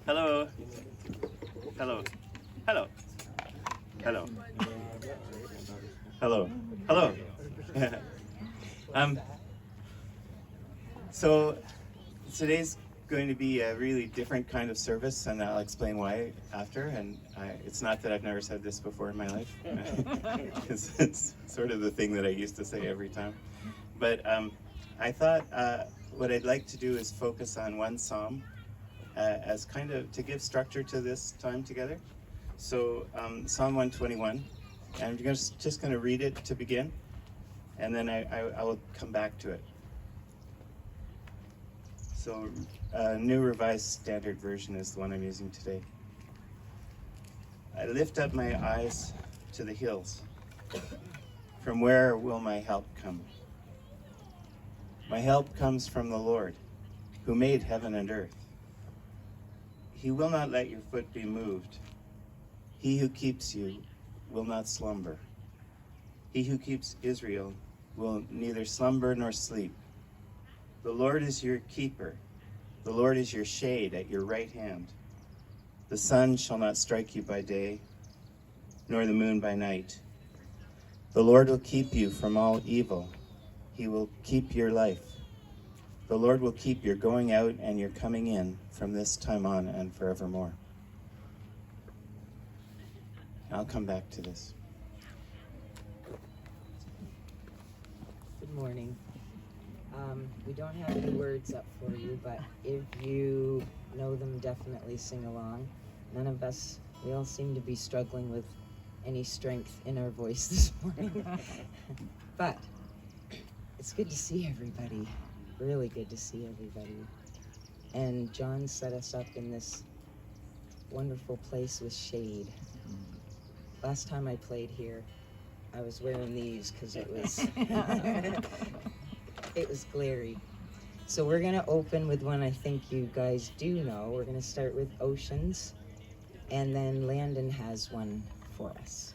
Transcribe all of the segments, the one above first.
Hello. Hello. Hello. Hello. Hello. Hello. um, so today's going to be a really different kind of service, and I'll explain why after. And it's not that I've never said this before in my life. It's sort of the thing that I used to say every time. But I thought what I'd like to do is focus on one psalm as kind of to give structure to this time together. So Psalm 121, and I'm just going to read it to begin, and then I will come back to it. So New Revised Standard Version is the one I'm using today. I lift up my eyes to the hills. From where will my help come? My help comes from the Lord, who made heaven and earth. He will not let your foot be moved. He who keeps you will not slumber. He who keeps Israel will neither slumber nor sleep. The Lord is your keeper. The Lord is your shade at your right hand. The sun shall not strike you by day, nor the moon by night. The Lord will keep you from all evil. He will keep your life. The Lord will keep your going out and your coming in from this time on and forevermore. I'll come back to this. Good morning. We don't have any words up for you, but if you know them, definitely sing along. None of us, we all seem to be struggling with any strength in our voice this morning. But it's good to see everybody. Really good to see everybody. And John set us up in this wonderful place with shade. Last time I played here, I was wearing these because it was it was glary. So we're gonna open with one I think you guys do know. We're gonna start with Oceans, and then Landon has one for us.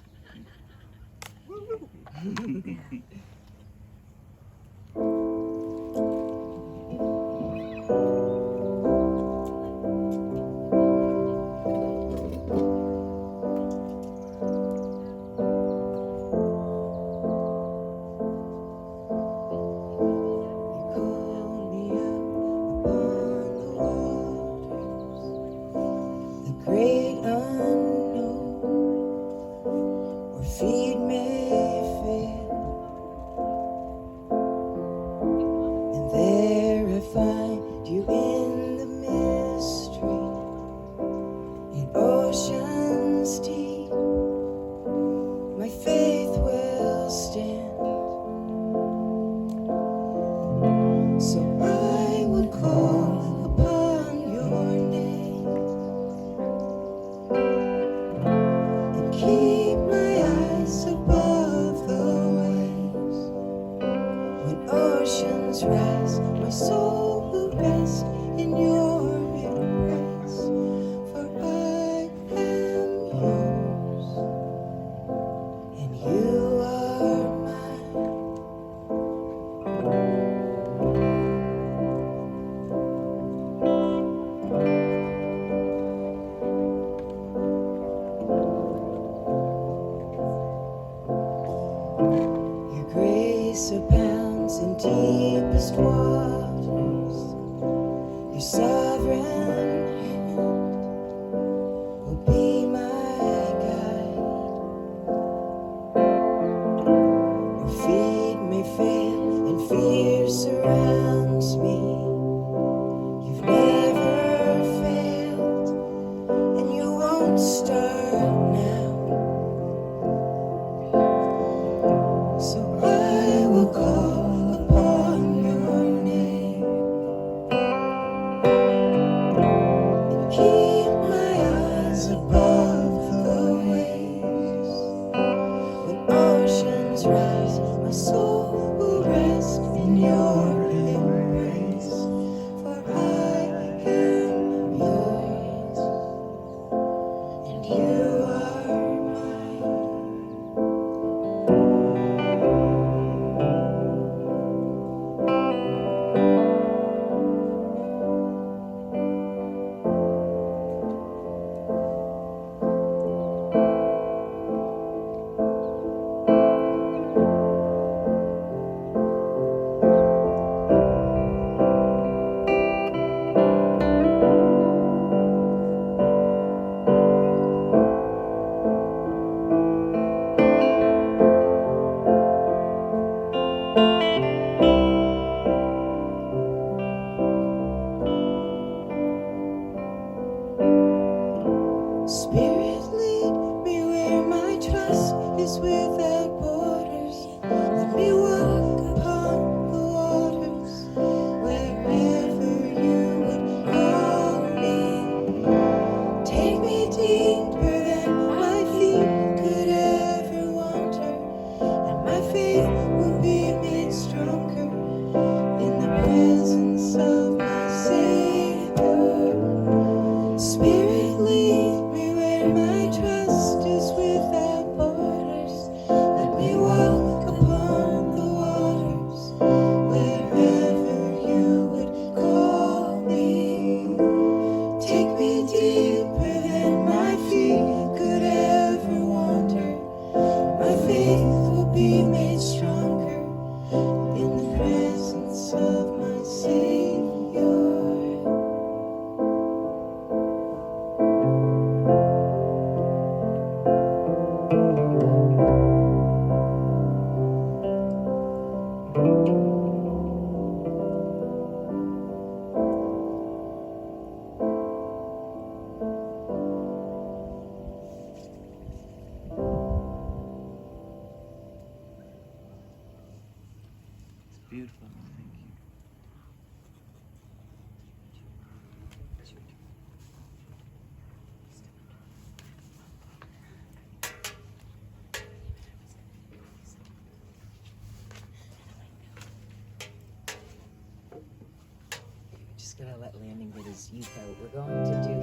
just gotta let Landon get his uke out.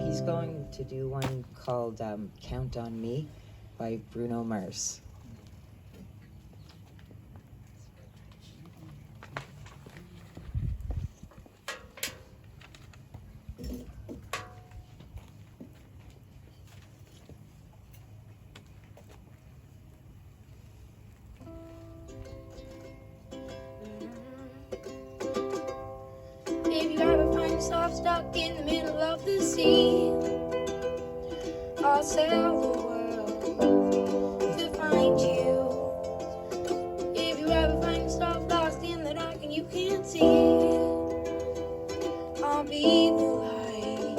He's going to do one called Count on Me by Bruno Mars. If you ever find yourself stuck in the middle of the sea, I'll sail the world to find you. If you ever find yourself lost in the dark and you can't see, I'll be the light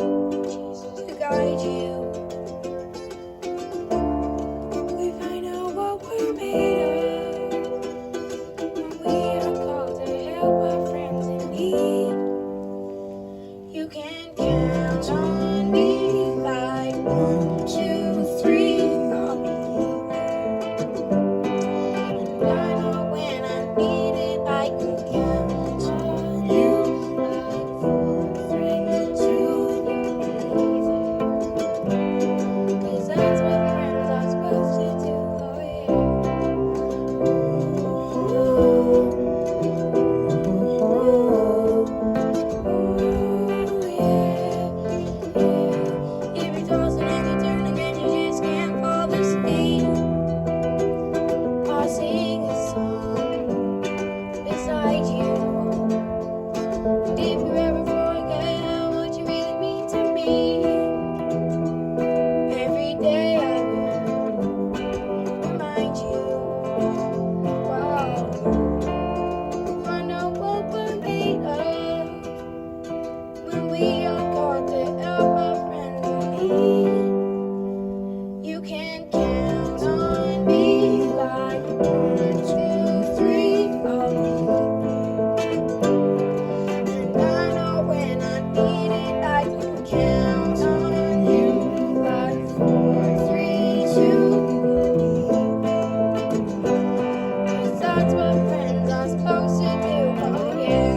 to guide you. We find out what we're made of when we are called to help our friends in need. You can count on me like 1, 2, 3. I'll be there. And I know when I need it, I can count on you like 4, 3, 2, and you'll be there. 'Cause that's what friends are supposed to do. If you're tossing and you're turning and you just can't fall asleep, I'll sing a song beside you. And if you ever forget what you really mean to me, every day I will remind you. Wow, find out what we're made of when we are called to help our friends in need. You can count on me like 1, 2, 3. I'll be there. And I know when I need it, I can count on you like 4, 3, 2. 'Cause that's what friends are supposed to do. Oh yeah.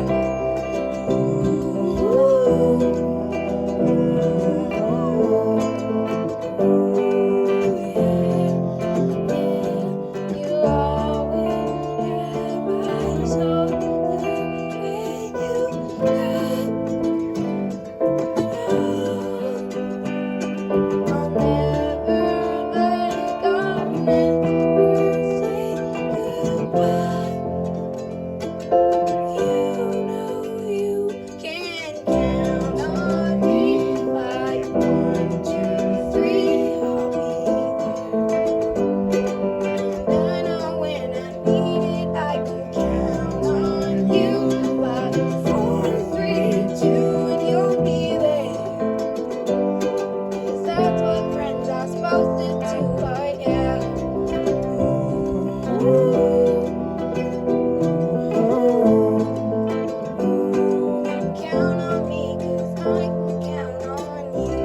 You'll always have my shoulder when you I'll never let go, never say goodbye. You know you can count on me like 1, 2, 3. I'll be there. And I know when I need it, I can count on you like 4, 3, 2, and you'll be there. 'Cause that's what friends are supposed to do. Oh yeah. Count on me, 'cause I can count on you.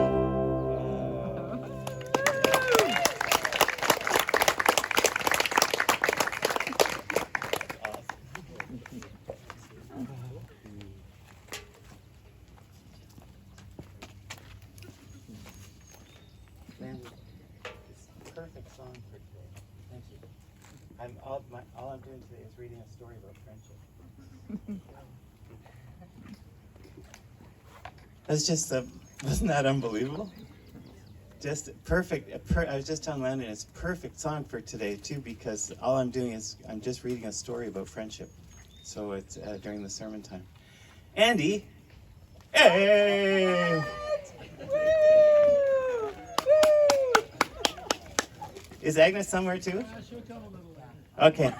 Landon, it's a perfect song for today. Thank you. All I'm doing today is reading a story about friendship. That's just wasn't that unbelievable? Just perfect. I was just telling Landon, it's a perfect song for today too, because all I'm doing is I'm just reading a story about friendship. So it's during the sermon time. Andy, hey! Is Agnes somewhere too? She'll come a little later. Okay.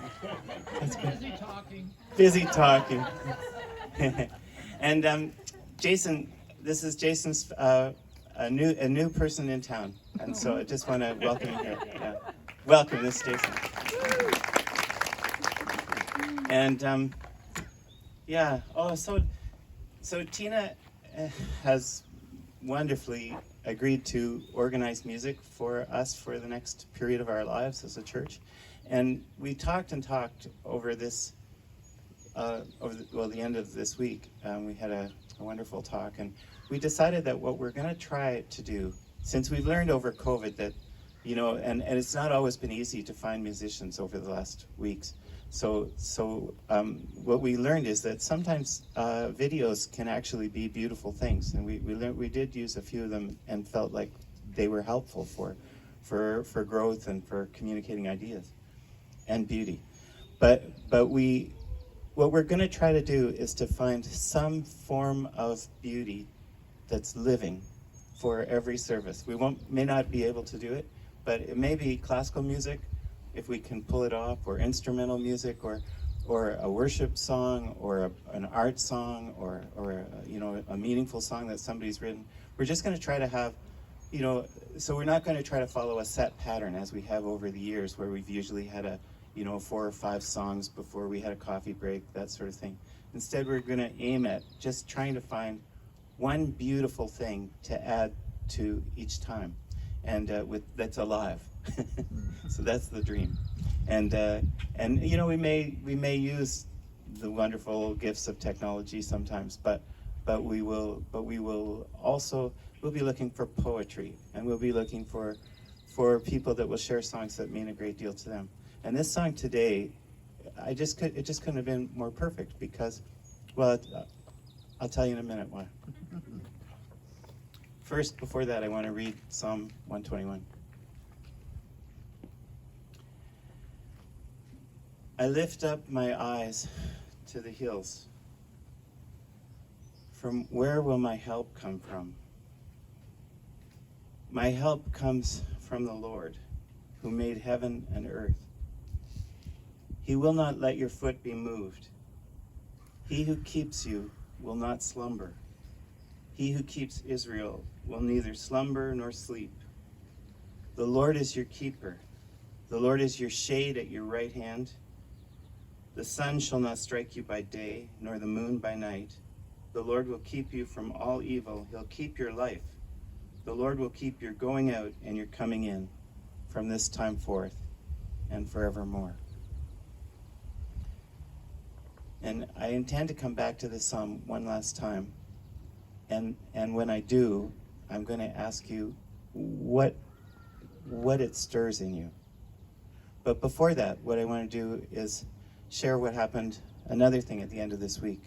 That's good. Busy talking. Busy talking. And Jason, this is Jason's a new person in town, and so I just want to welcome you here. Yeah. Welcome, this is Jason. And yeah. Oh, so Tina has wonderfully agreed to organize music for us for the next period of our lives as a church, and we talked over this. The end of this week, we had a a wonderful talk. And we decided that what we're going to try to do, since we've learned over COVID that, you know, and it's not always been easy to find musicians over the last weeks. So what we learned is that sometimes videos can actually be beautiful things, and we did use a few of them and felt like they were helpful for growth and for communicating ideas and beauty. But what we're going to try to do is to find some form of beauty that's living for every service. We may not be able to do it, but it may be classical music, if we can pull it off, or instrumental music, or a worship song, or an art song, or you know, a meaningful song that somebody's written. We're just going to try to have, you know, so we're not going to try to follow a set pattern as we have over the years, where we've usually had 4 or 5 songs before we had a coffee break, that sort of thing. Instead, we're going to aim at just trying to find one beautiful thing to add to each time, and that's alive. So that's the dream. And you know, we may use the wonderful gifts of technology sometimes, but we will also, we'll be looking for poetry, and we'll be looking for people that will share songs that mean a great deal to them. And this song today, it just couldn't have been more perfect, because, well, I'll tell you in a minute why. First, before that, I want to read Psalm 121. I lift up my eyes to the hills. From where will my help come from? My help comes from the Lord, who made heaven and earth. He will not let your foot be moved. He who keeps you will not slumber. He who keeps Israel will neither slumber nor sleep. The Lord is your keeper. The Lord is your shade at your right hand. The sun shall not strike you by day, nor the moon by night. The Lord will keep you from all evil. He'll keep your life. The Lord will keep your going out and your coming in from this time forth and forevermore. And I intend to come back to this psalm one last time. And when I do, I'm going to ask you what it stirs in you. But before that, what I want to do is share what happened, another thing at the end of this week.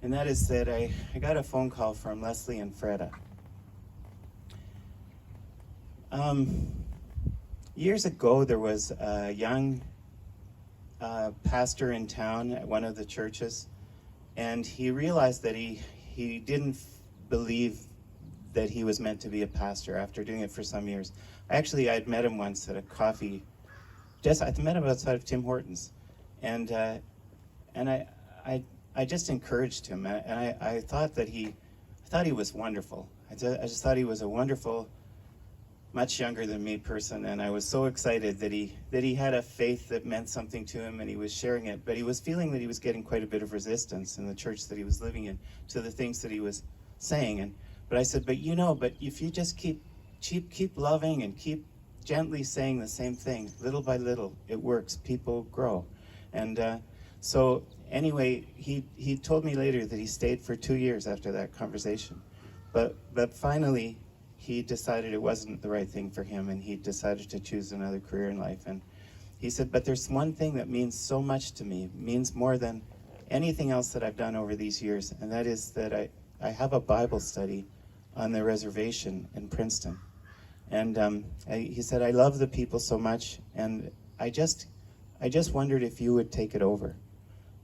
And that is that I got a phone call from Leslie and Freda. Years ago, there was a young pastor in town at one of the churches, and he realized that he didn't believe that he was meant to be a pastor after doing it for some years. I'd met him once at a coffee, I met him outside of Tim Hortons, and I just encouraged him, and I thought he was wonderful. I just thought he was a wonderful, much younger than me person, and I was so excited that he had a faith that meant something to him, and he was sharing it. But he was feeling that he was getting quite a bit of resistance in the church that he was living in to the things that he was saying. But I said, but if you just keep loving and keep gently saying the same thing, little by little, it works. People grow. And so anyway, he told me later that he stayed for 2 years after that conversation. But finally, he decided it wasn't the right thing for him, and he decided to choose another career in life. And he said, but there's one thing that means so much to me, means more than anything else that I've done over these years, and that is that I have a Bible study on the reservation in Princeton. And he said, I love the people so much, and I just wondered if you would take it over.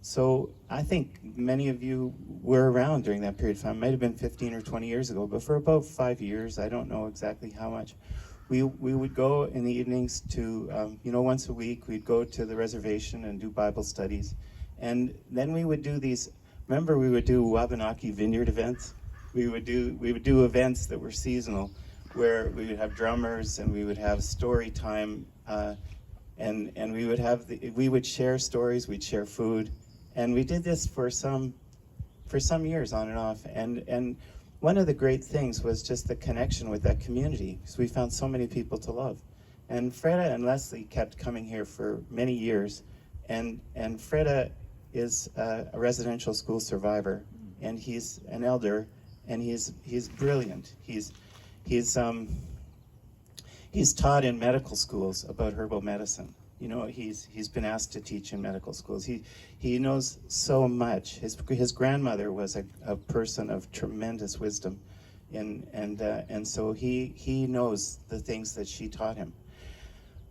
So I think many of you were around during that period of time. It might have been 15 or 20 years ago, but for about 5 years, I don't know exactly how much, we would go in the evenings to, once a week, we'd go to the reservation and do Bible studies. And then we would do remember we would do Wabanaki Vineyard events? We would do events that were seasonal, where we would have drummers and we would have story time, and we would share stories, we'd share food. And we did this for some years on and off. And one of the great things was just the connection with that community, because we found so many people to love. And Freda and Leslie kept coming here for many years. And Freda is a residential school survivor and he's an elder, and he's brilliant. He's taught in medical schools about herbal medicine. You know, he's been asked to teach in medical schools. He knows so much. His grandmother was a person of tremendous wisdom, and so he knows the things that she taught him.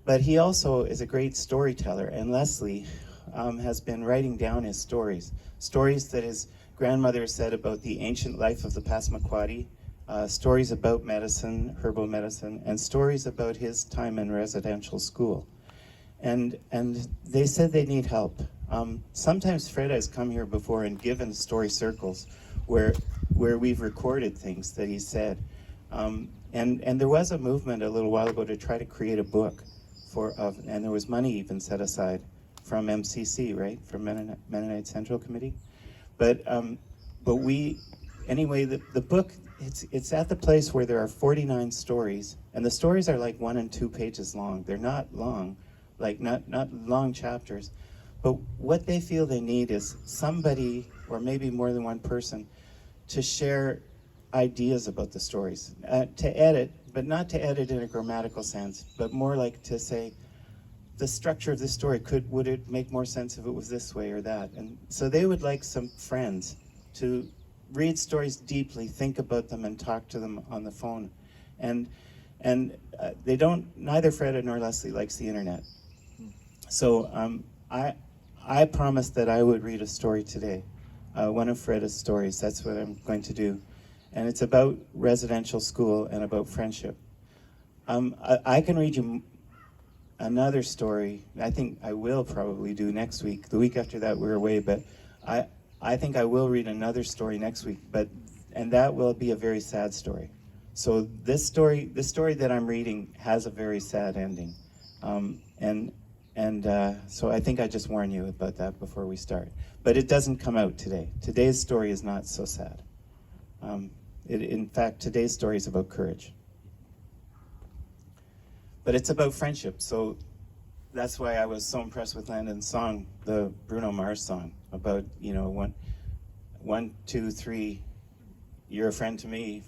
But he also is a great storyteller, and Leslie has been writing down his stories that his grandmother said about the ancient life of the Passamaquoddy, stories about medicine, herbal medicine, and stories about his time in residential school. And they said they need help. Sometimes Fred has come here before and given story circles where we've recorded things that he said. And there was a movement a little while ago to try to create a book and there was money even set aside from MCC, right, from Mennonite Central Committee. But anyway, the book, it's at the place where there are 49 stories, and the stories are like 1 and 2 pages long. They're not long, like not long chapters. But what they feel they need is somebody, or maybe more than one person, to share ideas about the stories, to edit, but not to edit in a grammatical sense, but more like to say, the structure of this story, would it make more sense if it was this way or that? And so they would like some friends to read stories deeply, think about them, and talk to them on the phone. And they don't, neither Fred nor Leslie likes the internet. So I promised that I would read a story today, one of Fred's stories. That's what I'm going to do. And it's about residential school and about friendship. I can read you another story. I think I will probably do next week. The week after that we're away, but I think I will read another story next week, and that will be a very sad story. So this story that I'm reading has a very sad ending. So I think I just warn you about that before we start. But it doesn't come out today. Today's story is not so sad. In fact, today's story is about courage. But it's about friendship, so that's why I was so impressed with Landon's song, the Bruno Mars song, about, you know, 1, 2, 3, you're a friend to me,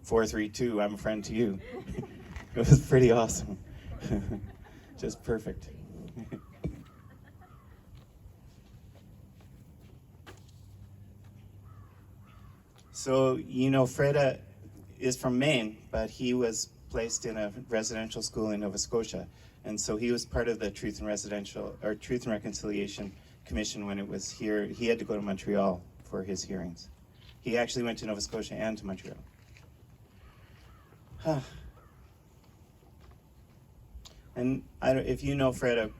4, 3, 2, I'm a friend to you. It was pretty awesome. Just perfect. So, you know, Freda is from Maine, but he was placed in a residential school in Nova Scotia. And so he was part of the Truth and Reconciliation Commission when it was here. He had to go to Montreal for his hearings. He actually went to Nova Scotia and to Montreal. And if you know Fred,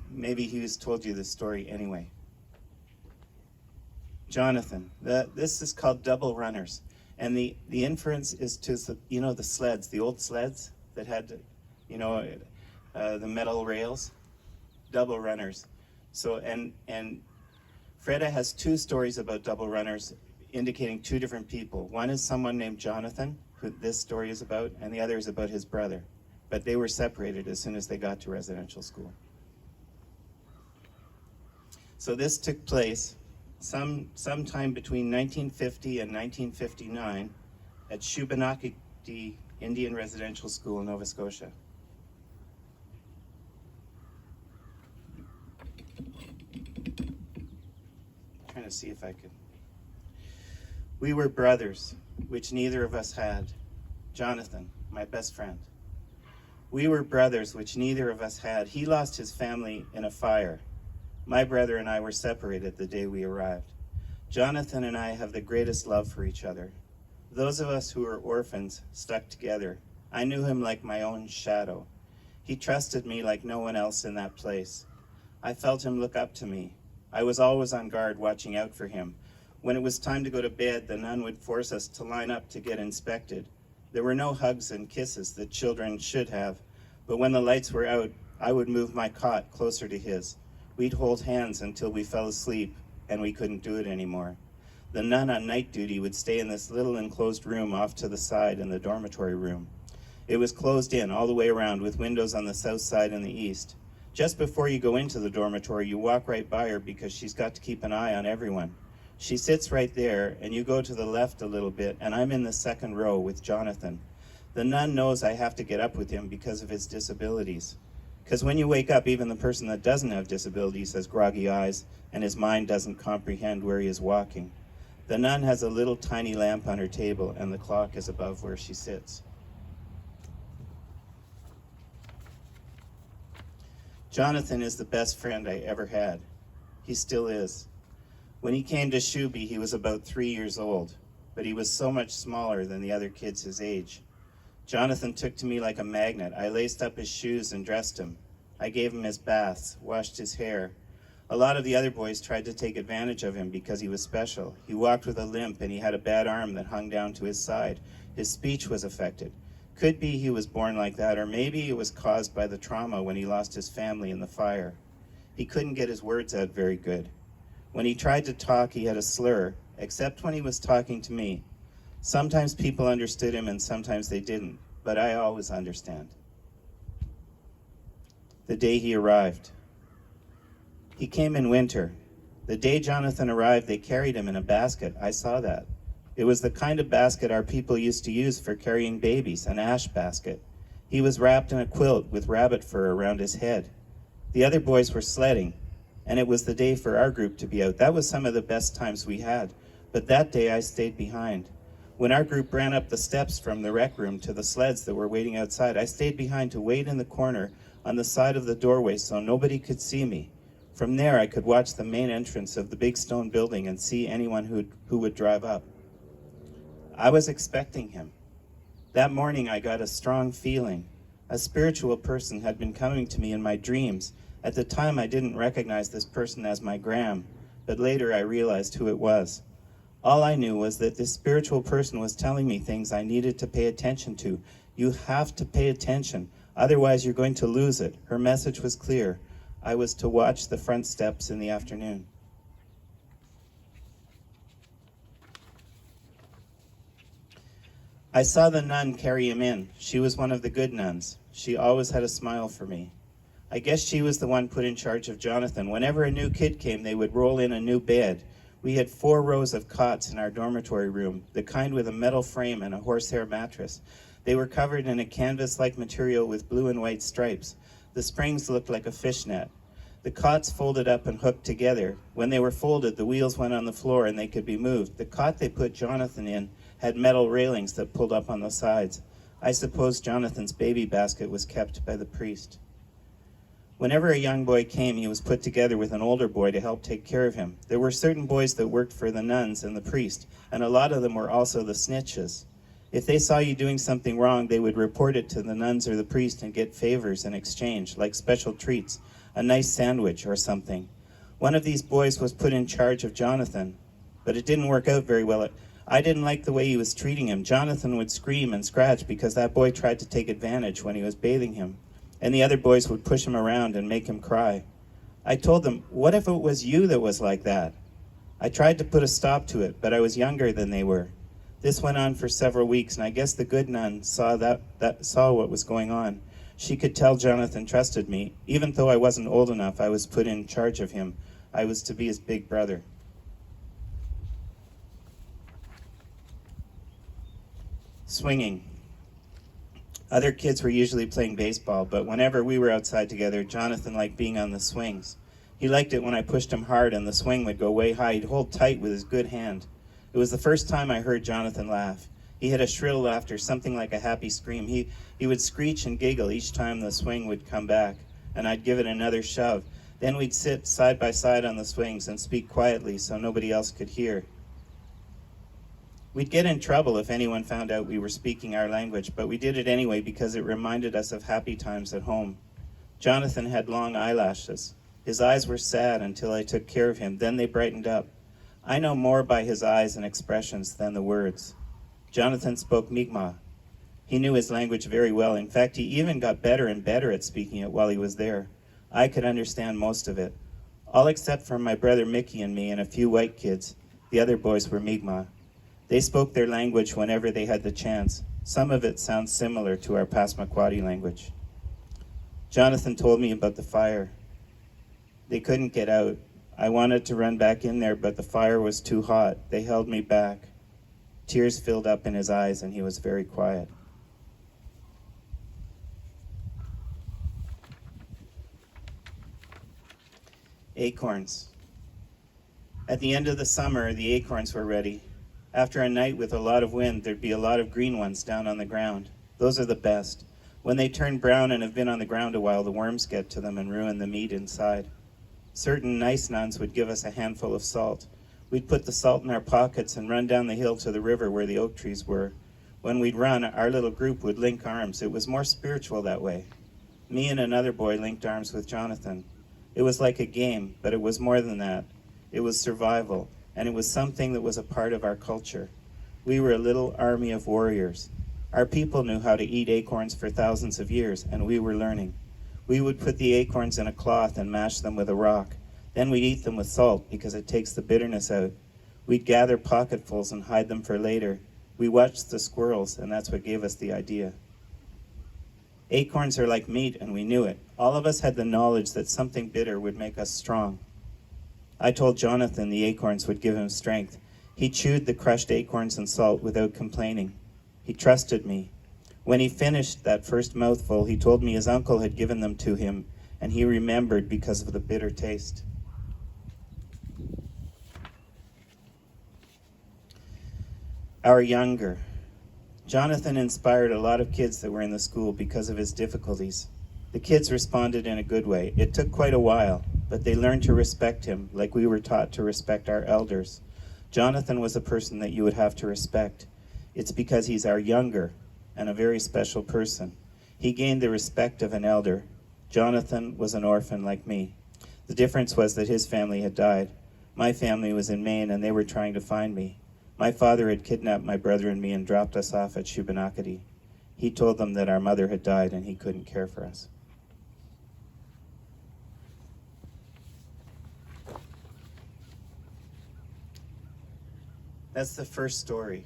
maybe he has told you this story anyway. Jonathan, this is called Double Runners. And the inference is to, the sleds, the old sleds that had, the metal rails, double runners. So, and Freda has 2 stories about double runners indicating 2 different people. One is someone named Jonathan, who this story is about, and the other is about his brother. But they were separated as soon as they got to residential school. So this took place sometime between 1950 and 1959 at Shubenacadie Indian Residential School in Nova Scotia. Trying to see if I could. We were brothers, which neither of us had. Jonathan, my best friend. We were brothers, which neither of us had. He lost his family in a fire. My brother and I were separated the day we arrived. Jonathan and I have the greatest love for each other. Those of us who are orphans stuck together. I knew him like my own shadow. He trusted me like no one else in that place. I felt him look up to me. I was always on guard, watching out for him. When it was time to go to bed, the nun would force us to line up to get inspected. There were no hugs and kisses that children should have, but when the lights were out, I would move my cot closer to his. We'd hold hands until we fell asleep and we couldn't do it anymore. The nun on night duty would stay in this little enclosed room off to the side in the dormitory room. It was closed in all the way around with windows on the south side and the east. Just before you go into the dormitory, you walk right by her because she's got to keep an eye on everyone. She sits right there, and you go to the left a little bit, and I'm in the second row with Jonathan. The nun knows I have to get up with him because of his disabilities. Because when you wake up, even the person that doesn't have disabilities has groggy eyes, and his mind doesn't comprehend where he is walking. The nun has a little tiny lamp on her table, and the clock is above where she sits. Jonathan is the best friend I ever had. He still is. When he came to Shuby, he was about 3 years old, but he was so much smaller than the other kids his age. Jonathan took to me like a magnet. I laced up his shoes and dressed him. I gave him his baths, washed his hair. A lot of the other boys tried to take advantage of him because he was special. He walked with a limp and he had a bad arm that hung down to his side. His speech was affected. Could be he was born like that, or maybe it was caused by the trauma when he lost his family in the fire. He couldn't get his words out very good. When he tried to talk, he had a slur, except when he was talking to me. Sometimes people understood him and sometimes they didn't, but I always understand. The day he arrived. He came in winter. The day Jonathan arrived, they carried him in a basket. I saw that. It was the kind of basket our people used to use for carrying babies, an ash basket. He was wrapped in a quilt with rabbit fur around his head. The other boys were sledding, and it was the day for our group to be out. That was some of the best times we had, but that day I stayed behind. When our group ran up the steps from the rec room to the sleds that were waiting outside, I stayed behind to wait in the corner on the side of the doorway so nobody could see me. From there, I could watch the main entrance of the big stone building and see anyone who would drive up. I was expecting him. That morning, I got a strong feeling. A spiritual person had been coming to me in my dreams. At the time, I didn't recognize this person as my Gram, but later I realized who it was. All I knew was that this spiritual person was telling me things I needed to pay attention to. You have to pay attention, otherwise you're going to lose it. Her message was clear. I was to watch the front steps in the afternoon. I saw the nun carry him in. She was one of the good nuns. She always had a smile for me. I guess she was the one put in charge of Jonathan. Whenever a new kid came, they would roll in a new bed. We had 4 rows of cots in our dormitory room, the kind with a metal frame and a horsehair mattress. They were covered in a canvas-like material with blue and white stripes. The springs looked like a fishnet. The cots folded up and hooked together. When they were folded, the wheels went on the floor and they could be moved. The cot they put Jonathan in had metal railings that pulled up on the sides. I suppose Jonathan's baby basket was kept by the priest. Whenever a young boy came, he was put together with an older boy to help take care of him. There were certain boys that worked for the nuns and the priest, and a lot of them were also the snitches. If they saw you doing something wrong, they would report it to the nuns or the priest and get favors in exchange, like special treats, a nice sandwich or something. One of these boys was put in charge of Jonathan, but it didn't work out very well. I didn't like the way he was treating him. Jonathan would scream and scratch because that boy tried to take advantage when he was bathing him, and the other boys would push him around and make him cry. I told them, what if it was you that was like that? I tried to put a stop to it, but I was younger than they were. This went on for several weeks, and I guess the good nun saw what was going on. She could tell Jonathan trusted me. Even though I wasn't old enough, I was put in charge of him. I was to be his big brother. Swinging. Other kids were usually playing baseball, but whenever we were outside together, Jonathan liked being on the swings. He liked it when I pushed him hard and the swing would go way high. He'd hold tight with his good hand. It was the first time I heard Jonathan laugh. He had a shrill laughter, something like a happy scream. He would screech and giggle each time the swing would come back, and I'd give it another shove. Then we'd sit side by side on the swings and speak quietly so nobody else could hear. We'd get in trouble if anyone found out we were speaking our language, but we did it anyway because it reminded us of happy times at home. Jonathan had long eyelashes. His eyes were sad until I took care of him. Then they brightened up. I know more by his eyes and expressions than the words. Jonathan spoke Mi'kmaq. He knew his language very well. In fact, he even got better and better at speaking it while he was there. I could understand most of it. All except for my brother Mickey and me and a few white kids. The other boys were Mi'kmaq. They spoke their language whenever they had the chance. Some of it sounds similar to our Passamaquoddy language. Jonathan told me about the fire. They couldn't get out. I wanted to run back in there, but the fire was too hot. They held me back. Tears filled up in his eyes, and he was very quiet. Acorns. At the end of the summer, the acorns were ready. After a night with a lot of wind, there'd be a lot of green ones down on the ground. Those are the best. When they turn brown and have been on the ground a while, the worms get to them and ruin the meat inside. Certain nice nuns would give us a handful of salt. We'd put the salt in our pockets and run down the hill to the river where the oak trees were. When we'd run, our little group would link arms. It was more spiritual that way. Me and another boy linked arms with Jonathan. It was like a game, but it was more than that. It was survival, and it was something that was a part of our culture. We were a little army of warriors. Our people knew how to eat acorns for thousands of years, and we were learning. We would put the acorns in a cloth and mash them with a rock. Then we'd eat them with salt because it takes the bitterness out. We'd gather pocketfuls and hide them for later. We watched the squirrels, and that's what gave us the idea. Acorns are like meat, and we knew it. All of us had the knowledge that something bitter would make us strong. I told Jonathan the acorns would give him strength. He chewed the crushed acorns and salt without complaining. He trusted me. When he finished that first mouthful, he told me his uncle had given them to him, and he remembered because of the bitter taste. Our younger. Jonathan inspired a lot of kids that were in the school because of his difficulties. The kids responded in a good way. It took quite a while, but they learned to respect him like we were taught to respect our elders. Jonathan was a person that you would have to respect. It's because he's our younger and a very special person. He gained the respect of an elder. Jonathan was an orphan like me. The difference was that his family had died. My family was in Maine, and they were trying to find me. My father had kidnapped my brother and me and dropped us off at Shubenacadie. He told them that our mother had died and he couldn't care for us. That's the first story.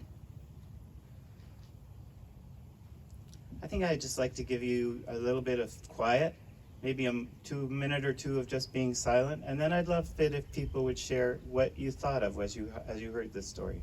I think I'd just like to give you a little bit of quiet, maybe a minute or two of just being silent, and then I'd love it if people would share what you thought of as you heard this story.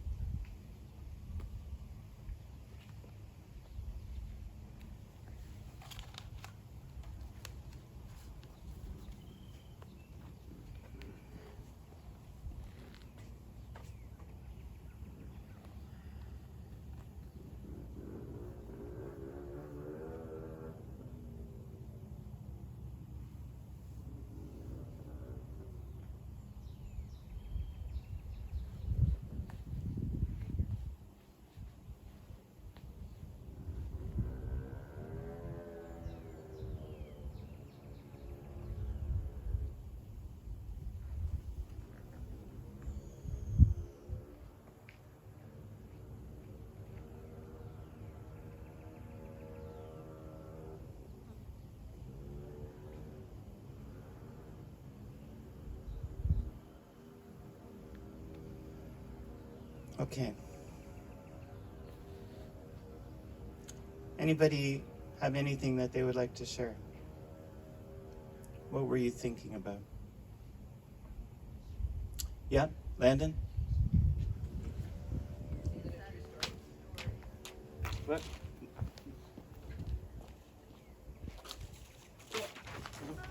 Okay. Anybody have anything that they would like to share? What were you thinking about? Yeah, Landon? What?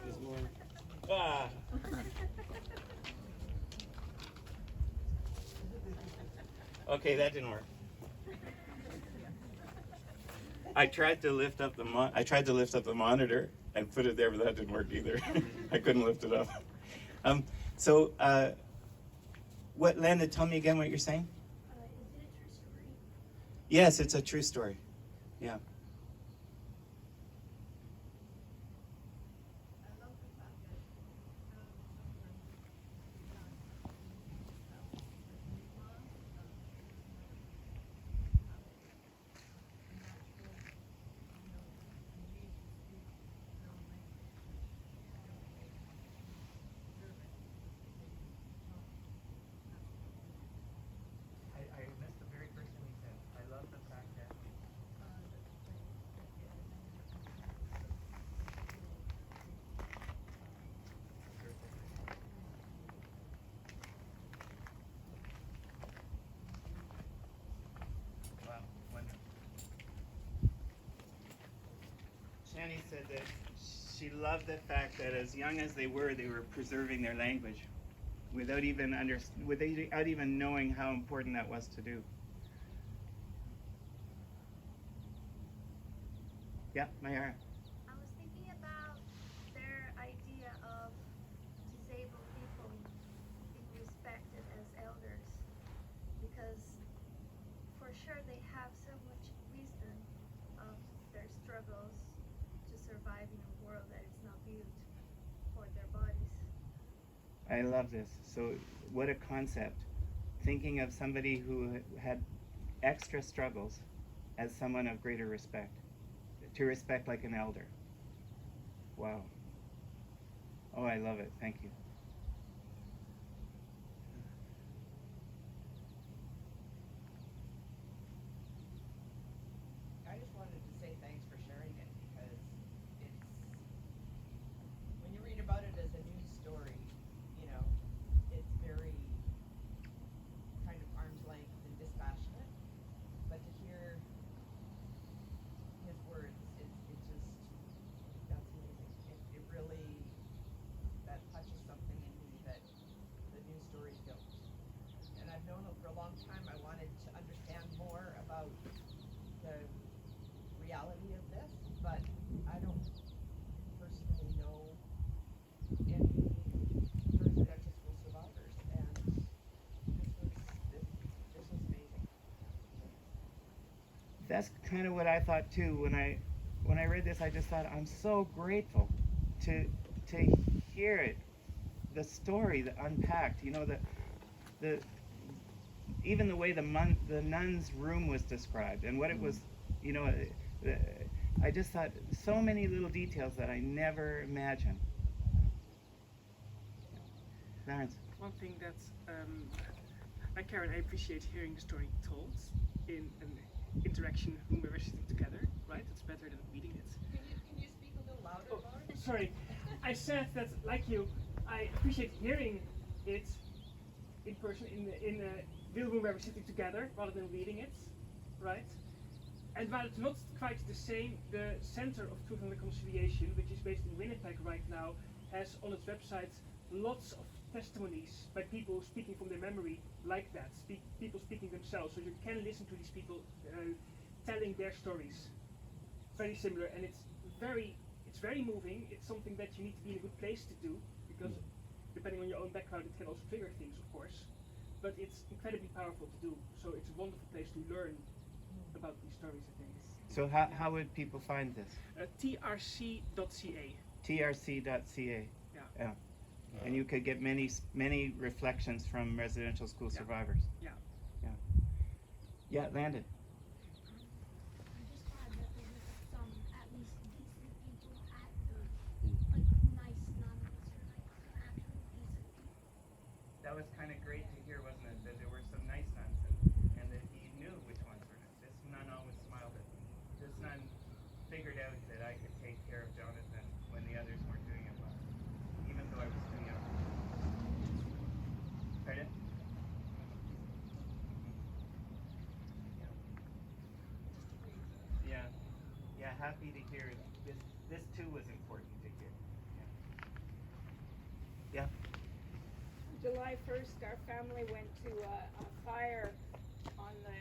There's more. Ah! Okay, that didn't work. I tried to lift up the monitor and put it there, but that didn't work either. I couldn't lift it up. What, Landon? Tell me again what you're saying. Is it a true story? Yes, it's a true story. Yeah. I missed the very first thing he said. I love the fact that Annie said that she loved the fact that as young as they were preserving their language without even knowing how important that was to do. Yeah, Mayara. I was thinking about their idea of disabled people being respected as elders, because for sure they have so much wisdom of their struggles to survive in a world that is not built for their bodies. I love this. So, what a concept. Thinking of somebody who had extra struggles as someone of greater respect. To respect like an elder. Wow. Oh, I love it. Thank you. I just wanted to say thanks for sharing it, because it's, when you read about it as a news story, you know, it's very kind of arm's length and dispassionate, but to hear his words, it just, that's amazing. It really, that touches something in me that the news stories don't. And I've known him for a long time. I wanted to understand more about the reality of this, but I don't personally know any residential school survivors, and this was amazing. That's kind of what I thought too. When I read this, I just thought I'm so grateful to hear it, the story, the unpacked. You know, the even the way the nun's room was described and what it was. You know, I just thought so many little details that I never imagined. Lawrence. One thing that's, like Karen, I appreciate hearing the story told in an interaction when we're sitting together, right? It's better than reading it. Can you speak a little louder, Oh, Lawrence? sorry. I said that, like you, I appreciate hearing it in person, in a real room where we're sitting together, rather than reading it, right? And while it's not quite the same, the Center of Truth and Reconciliation, which is based in Winnipeg right now, has on its website lots of testimonies by people speaking from their memory like that, people speaking themselves, so you can listen to these people telling their stories. Very similar, and it's very moving. It's something that you need to be in a good place to do, because depending on your own background, it can also trigger things, of course. But it's incredibly powerful to do, so it's a wonderful place to learn about these stories, I think. So how would people find this? trc.ca. trc.ca. Yeah. And you could get many reflections from residential school survivors. Yeah. Yeah, Landon. I'm just glad that there was some at least decent people at the nice nuns or actual decent people. That was kind of great to hear, wasn't it? That there were some nice nuns and that he knew which ones were nice. This nun always smiled at me. This nun figured out that I could take care of Jonathan when the others weren't doing it well, even though I was too young. Pardon? Yeah. Yeah, happy to hear it. This too was important to hear. Yeah. July 1st, our family went to a fire on the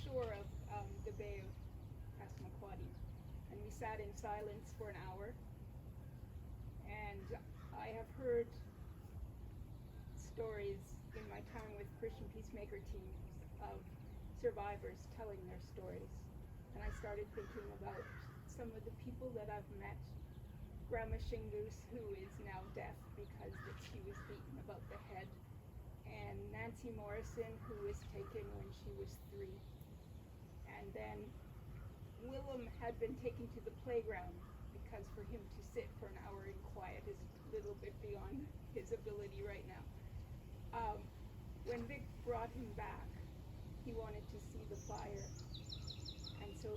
shore of the Bay of Passamaquoddy, and we sat in silence for an hour. And I have heard stories in my time with Christian Peacemaker teams of survivors telling their stories, and I started thinking about some of the people that I've met. Grandma Shingus, who is now deaf because she was beaten about the head, and Nancy Morrison, who was taken when she was 3. And then Willem had been taken to the playground because for him to sit for an hour in quiet is a little bit beyond his ability right now. When Vic brought him back, he wanted to see the fire, and so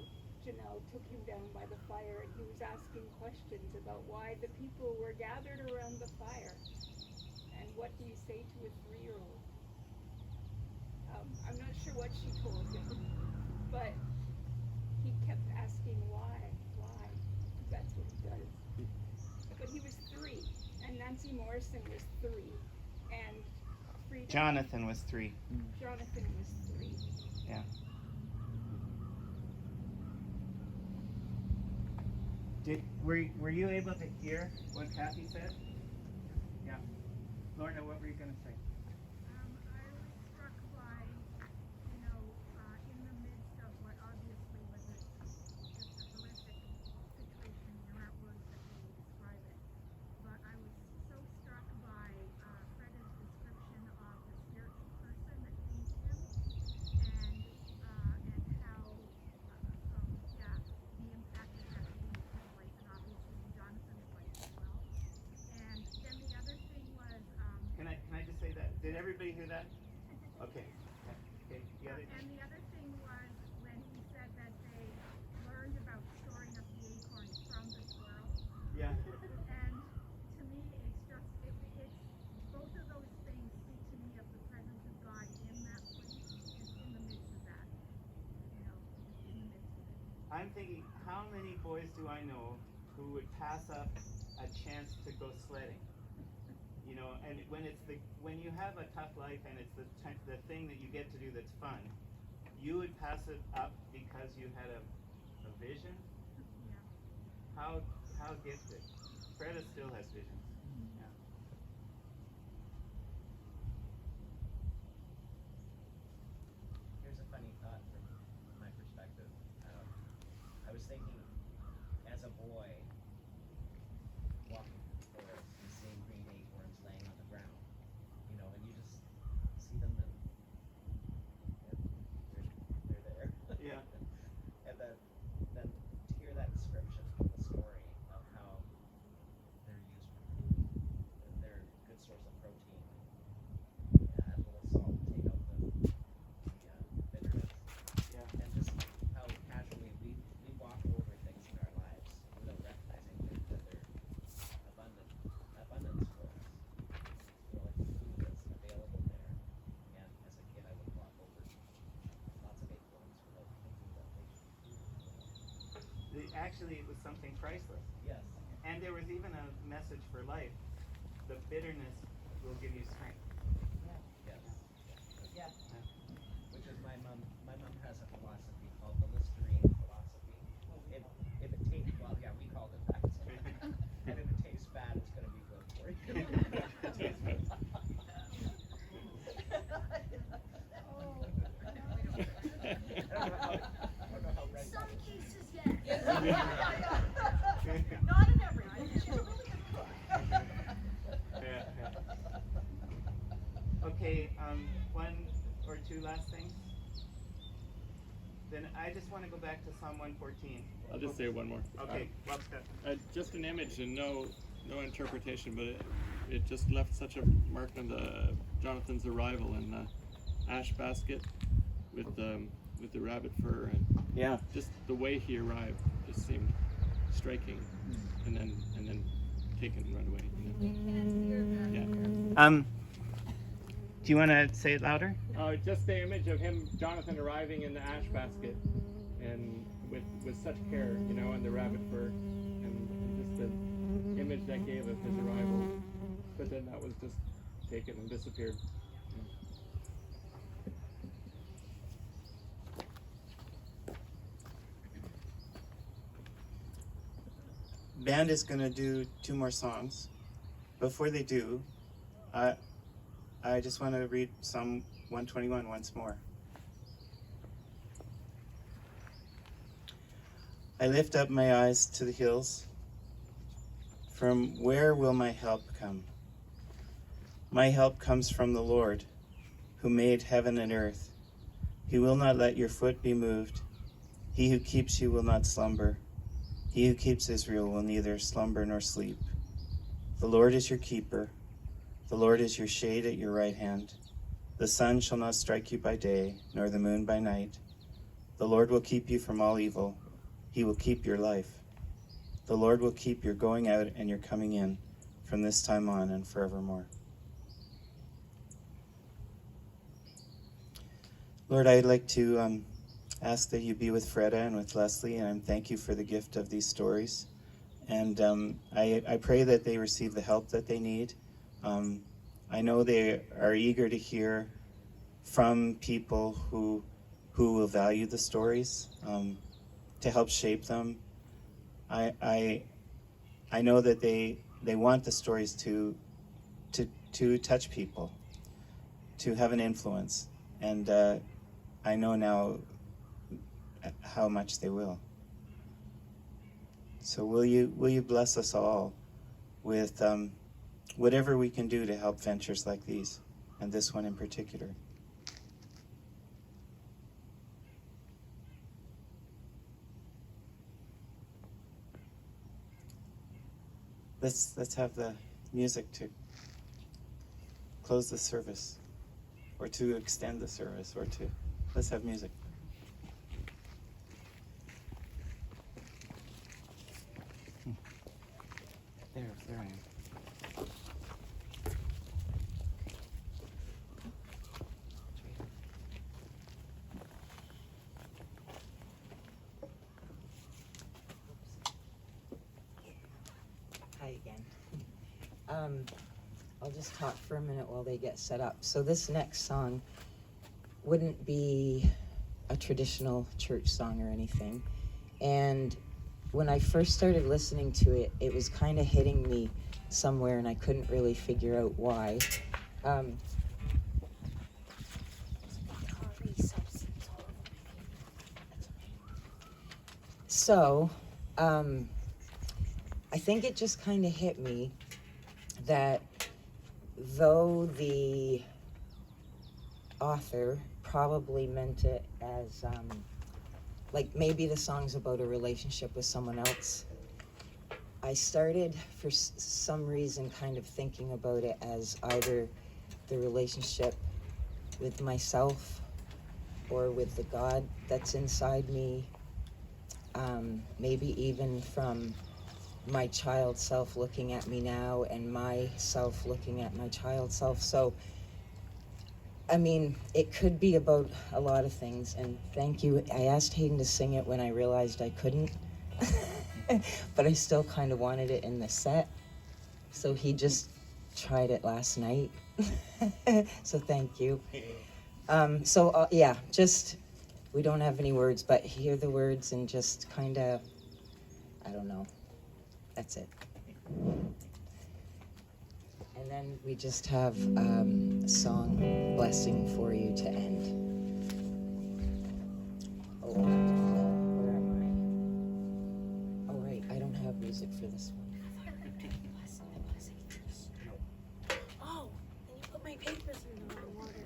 Janelle took him down by the fire, and he was asking questions about why the people were gathered around the fire, and what do you say to a 3-year-old? I'm not sure what she told him, but he kept asking why. Morrison was 3, and Frida Jonathan was 3. Jonathan was 3. Were you able to hear what Kathy said? Yeah. Lorna, what were you going to say? I was struck by, in the midst of what obviously was just a horrific situation, not words that really describe it. But I was so struck by Freda's description of the spiritual person that came to him, and how, the impact that had in his life, and obviously in Jonathan's life as well. And then the other thing was, Can I just say that? Did everybody hear that? Okay. Okay. The other. and the other thing was when he said that they learned about storing up the acorns from the squirrel. Yeah. And to me, it's both of those things speak to me of the presence of God in that place, in the midst of that. In the midst of it. I'm thinking, how many boys do I know who would pass up a chance to go sledding? You know, and when you have a tough life and it's the thing that you get to do that's fun, you would pass it up because you had a vision. Yeah. How gifted. Freda still has visions. Yeah. Here's a funny thought from my perspective. I was thinking, as a boy, walking through the forest and seeing green acorns laying on the ground, and you just see them and they're there. Yeah. And then to hear that description, the story of how they're used, they're a good source of protein. Add a little salt, take out the bitterness. Yeah. And just how casually we walk over things in our lives without recognizing that they're abundant for us. Like the food that's available there. And as a kid, I would walk over lots of acorns without thinking that they should be food. Actually, it was something priceless. Yes. And there was even a message for life. The bitterness will give you strength. Yes. Yeah. Which is my mom has a philosophy called the Listerine philosophy. If it tastes, we called it that. And if it tastes bad, it's going to be good for you. I don't know how right Some that is. cases, yes. Not in every one. She's a really good cook. Yeah. Okay, one or two last things. Then I just want to go back to Psalm 114. I'll just say one more. Okay, well, Scott. Just an image and no interpretation, but it just left such a mark on Jonathan's arrival in the ash basket with the rabbit fur, and Yeah. just the way he arrived just seemed striking, and then taken and run away. Yeah. Do you want to say it louder? Just the image of him, Jonathan, arriving in the ash basket, and with such care, and the rabbit fur, and just the image that gave of his arrival. But then that was just taken and disappeared. Band is going to do 2 more songs. Before they do, I just want to read Psalm 121 once more. I lift up my eyes to the hills. From where will my help come? My help comes from the Lord, who made heaven and earth. He will not let your foot be moved. He who keeps you will not slumber. He who keeps Israel will neither slumber nor sleep. The Lord is your keeper. The Lord is your shade at your right hand. The sun shall not strike you by day, nor the moon by night. The Lord will keep you from all evil. He will keep your life. The Lord will keep your going out and your coming in from this time on and forevermore. Lord, I'd like to ask that you be with Freda and with Leslie, and thank you for the gift of these stories. And I pray that they receive the help that they need I know they are eager to hear from people who will value the stories, to help shape them. I know that they want the stories to touch people, to have an influence, and I know now how much they will. So will you bless us all with whatever we can do to help ventures like these, and this one in particular. Let's have the music to close the service, or to extend the service, or to, let's have music. There I am. Hi again. I'll just talk for a minute while they get set up. So this next song wouldn't be a traditional church song or anything. And when I first started listening to it, it was kind of hitting me somewhere and I couldn't really figure out why. So, I think it just kind of hit me that though the author probably meant it as, like maybe the song's about a relationship with someone else, I started for some reason kind of thinking about it as either the relationship with myself or with the God that's inside me, maybe even from my child self looking at me now and myself looking at my child self. So, I mean, it could be about a lot of things, and thank you. I asked Hayden to sing it when I realized I couldn't, but I still kind of wanted it in the set, so he just tried it last night. So thank you. Yeah, just, we don't have any words, but hear the words and just kind of, I don't know. That's it. And then we just have a song, Blessing for You, to end. Oh, where am I? Oh, right, I don't have music for this one. Oh, and you put my papers in the water.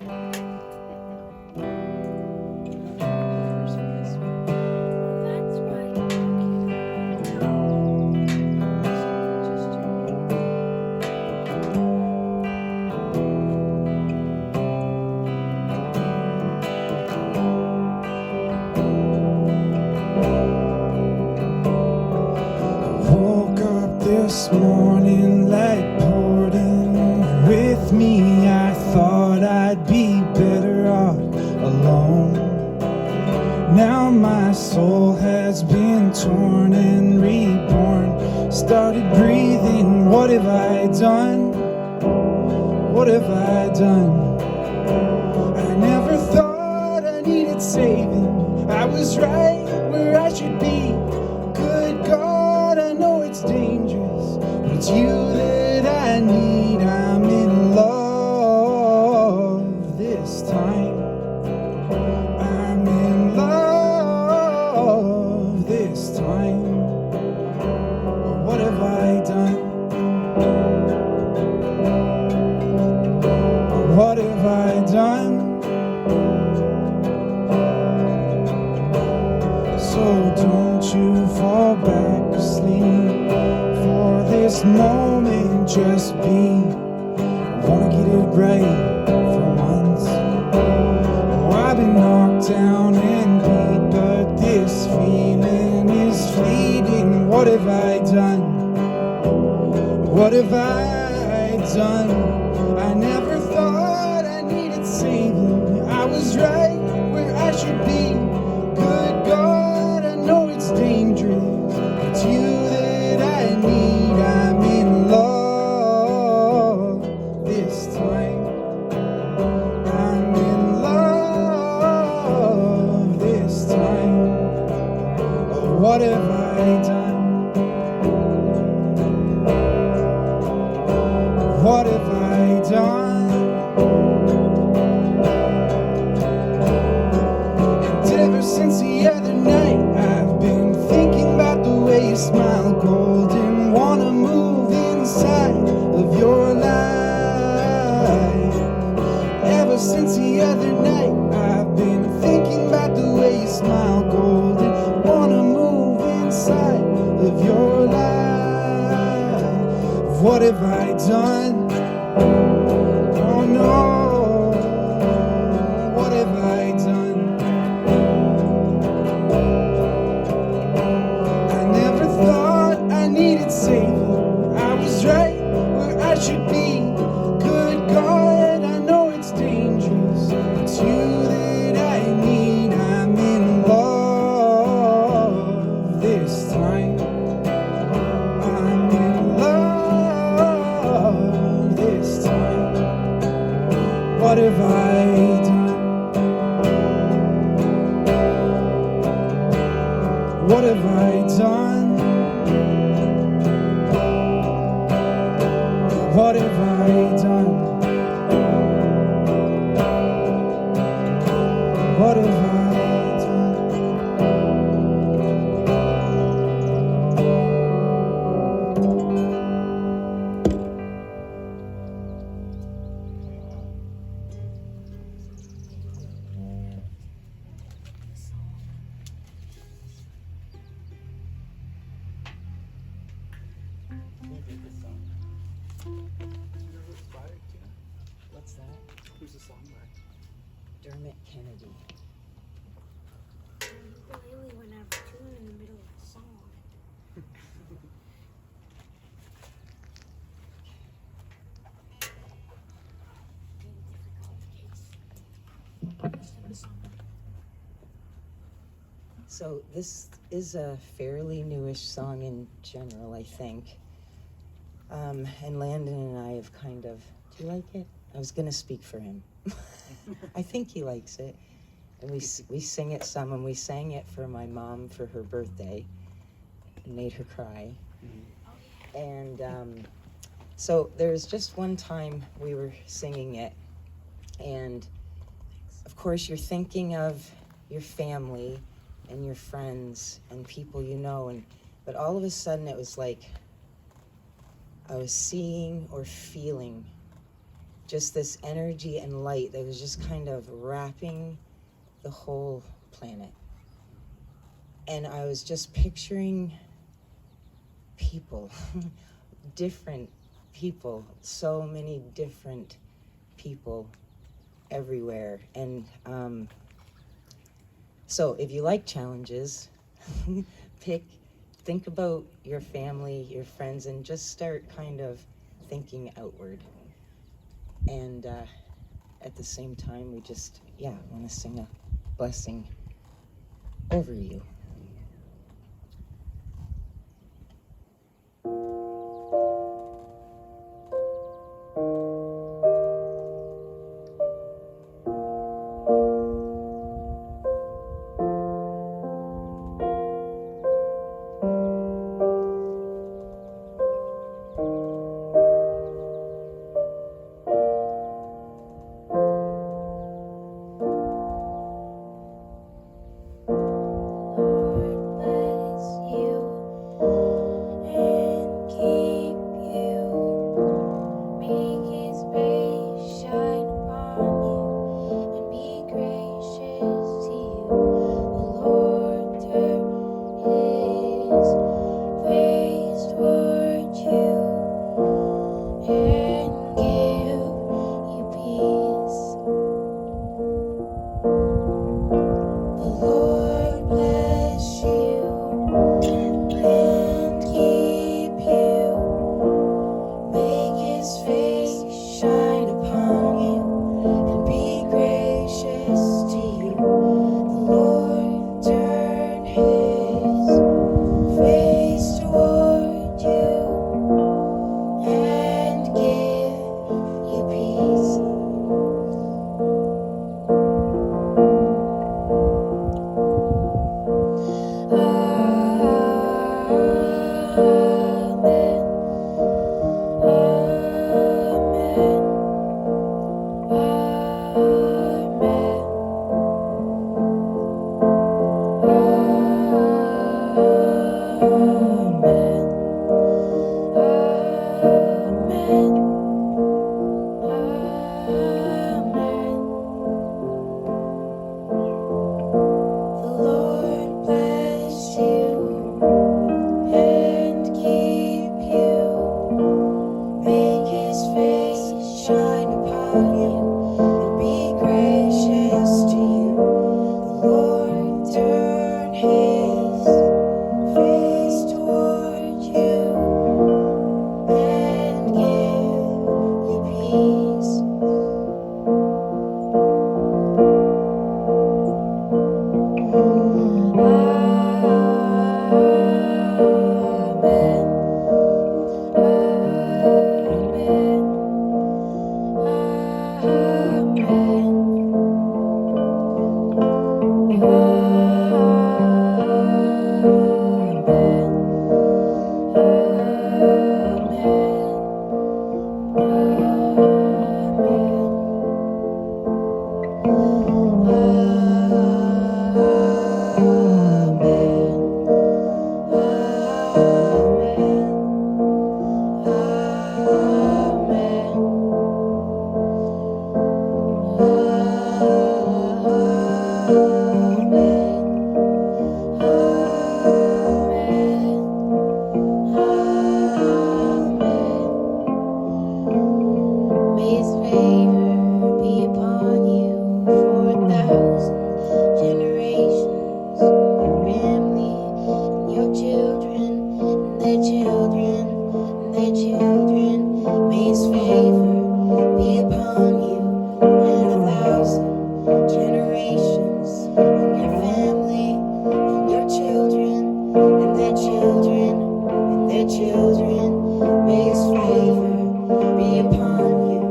That's right. This morning, light poured in with me. I thought I'd be better off alone. Now my soul has been torn and reborn. Started breathing. What have I done? What have I done? I never thought I needed saving. I was right where I should be. Good God, I know it's dangerous, but it's you that I need. I'm in love this time. I'm in love this time. What have I done? What have I done? So don't you fall back asleep. For this moment just be. I wanna get it right for once. Oh, I've been knocked down and beat, but this feeling is fleeting. What have I done? What have I done? I never thought I needed saving. I was right where I should be. Good God, I know it's dangerous. It's you that I need. I'm in love What have I done? What have I done? And ever since the other night, I've been thinking about the way you smile, golden. Wanna move inside of your life. Ever since the other night, I've been thinking about the way you smile, golden. Wanna move inside of your life. What have I done? Oh no, what have I done? I never thought I needed saving. I was right where I should be. Good God, I know it's dangerous. It's you that I need. I'm in love this time. I'm in love this time. What have I done? What have I done? What have I done? What have I done? What's that? Who's the song by? Dermot Kennedy. Ukulele went out of tune in the middle of the song. So this is a fairly newish song in general, I think. And Landon and I have kind of, do you like it? I was gonna speak for him. I think he likes it. And we sing it some, and we sang it for my mom for her birthday and made her cry. And so there was just one time we were singing it, and of course you're thinking of your family and your friends and people you know, but all of a sudden it was like I was seeing or feeling just this energy and light that was just kind of wrapping the whole planet. And I was just picturing people, different people, so many different people everywhere. And so if you like challenges, think about your family, your friends, and just start kind of thinking outward. And at the same time, we just, want to sing a blessing over you. his face toward you and give you peace. Amen. May his favor be upon you for 1,000 generations, your family, and your children, and their children, and their children. May his favor be upon you and 1,000 generations, and your family, and your children, and their children, and their children. May his favor be upon you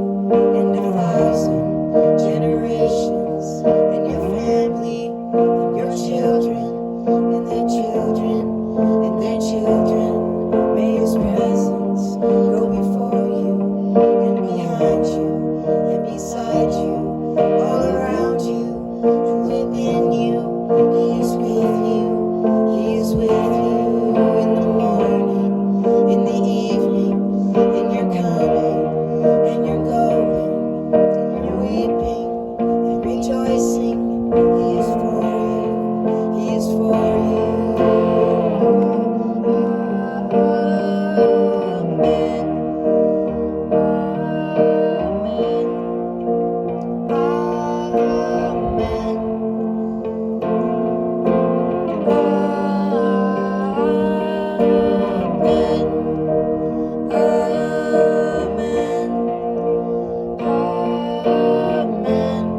and 1,000 generations, and your family, and your children, and their children, and their children. May his presence go before you, and behind you, and beside you, all around you, and within you. He is with you, he is with you in the morning, in the evening, in your coming, and your going, and your weeping, and rejoicing. He is for you, he is for you. Amen. Amen.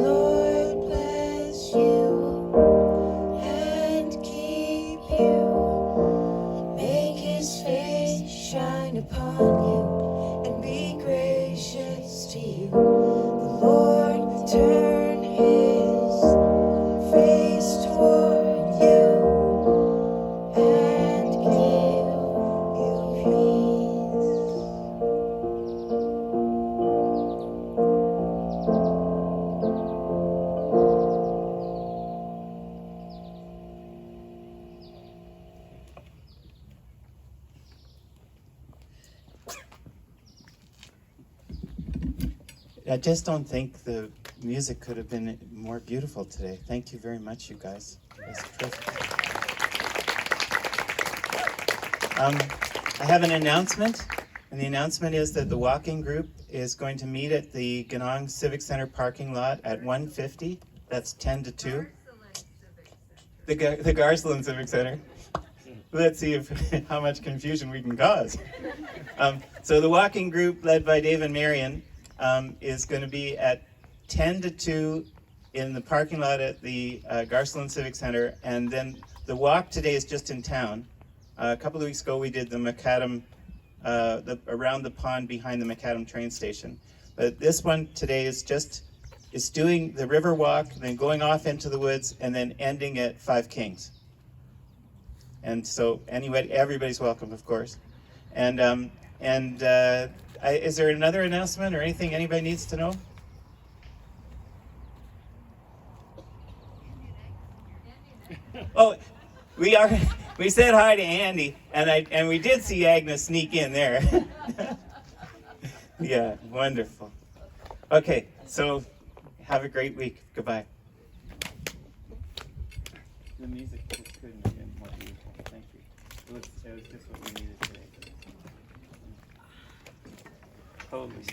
Lord bless you and keep you. Make his face shine upon you and be gracious to you. The Lord turn his face toward you and give you peace. I just don't think the music could have been more beautiful today. Thank you very much, you guys. That's terrific. I have an announcement, and the announcement is that the walking group is going to meet at the Ganong Civic Center parking lot at 1:50. That's 10 to 2. The Garceland Civic Center. Let's see how much confusion we can cause. So the walking group, led by Dave and Marion, is going to be at 10 to 2 in the parking lot at the Garceland Civic Center, and then the walk today is just in town. A couple of weeks ago we did the Macadam, around the pond behind the Macadam train station. But this one today is doing the river walk, then going off into the woods, and then ending at Five Kings. And so anyway, everybody's welcome, of course. And is there another announcement or anything anybody needs to know? Oh, We said hi to Andy, and we did see Agnes sneak in there. Yeah, wonderful. Okay, so have a great week. Goodbye. The music just couldn't have been more beautiful. Thank you. It was just what we needed today. Totally.